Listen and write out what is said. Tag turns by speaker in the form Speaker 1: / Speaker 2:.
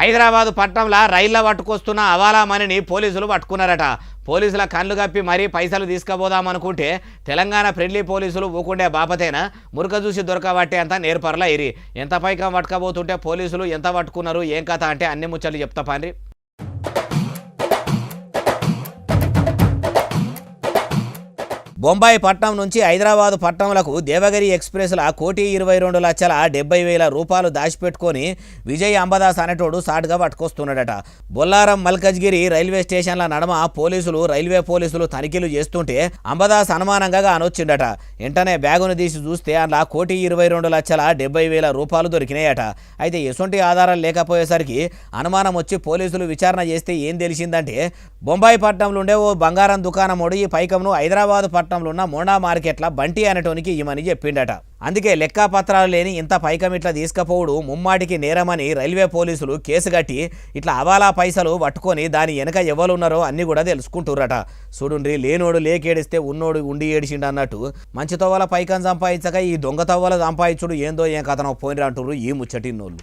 Speaker 1: హైదరాబాదు పట్టణంలో రైళ్ల పట్టుకొస్తున్న అవాలా మనీని పోలీసులు పట్టుకున్నారట. పోలీసుల కళ్ళు కప్పి మరీ పైసలు తీసుకుపోదామనుకుంటే తెలంగాణ ఫ్రెండ్లీ పోలీసులు ఊకుండే బాపతేనా మురక చూసి దొరకబట్టే అంత నేర్పరలా ఇరి. ఎంత పైకం పట్టుకపోతుంటే పోలీసులు ఎంత పట్టుకున్నారు ఏం కథ అంటే అన్ని ముచ్చట్లు చెప్తా పాండ్రి. బొంబాయి పట్నం నుంచి హైదరాబాదు పట్టణంలకు దేవగిరి ఎక్స్ప్రెస్ల 1,22,70,000 రూపాయలు దాచిపెట్టుకొని విజయ్ అంబదాస్ అనేటోడు సాటుగా పట్టుకొస్తున్నాడట. బొల్లారం మల్కజ్గిరి రైల్వే స్టేషన్ల నడమ రైల్వే పోలీసులు తనిఖీలు చేస్తుంటే అంబదాస్ అనుమానంగా అనొచ్చిండట. వెంటనే బ్యాగును తీసి చూస్తే అందులో 1,22,70,000 రూపాయలు దొరికినాయట. అయితే ఎటువంటి ఆధారాలు లేకపోయేసరికి అనుమానం వచ్చి పోలీసులు విచారణ చేస్తే ఏం తెలిసిందంటే బొంబాయి పట్టణంలో ఉండే ఓ బంగారం దుకాణమోడు ఈ పైకంను హైదరాబాదు పట్టణంలో ఉన్న మోండా మార్కెట్ల బంటి అనేటోనికి ఇమని చెప్పిండట. అందుకే లెక్కపత్రాలు లేని ఇంత పైకం ఇట్లా తీసుకపోవడు ముమ్మాటికి నేరమని రైల్వే పోలీసులు కేసు కట్టి ఇట్లా అవాలా పైసలు పట్టుకొని దాని వెనక ఎవరున్నారో అన్ని కూడా తెలుసుకుంటుర్రట. చూడుండ్రి, లేనోడు లేకేడిస్తే ఉన్నోడు ఉండి ఏడిచిండు అన్నట్టు మంచి తవ్వల పైకం సంపాదించక ఈ దొంగ తవ్వల సంపాదించుడు ఏందో ఏం కథనో పోయినరా అంటుర్రు ఈ ముచ్చటిన్నోళ్ళు.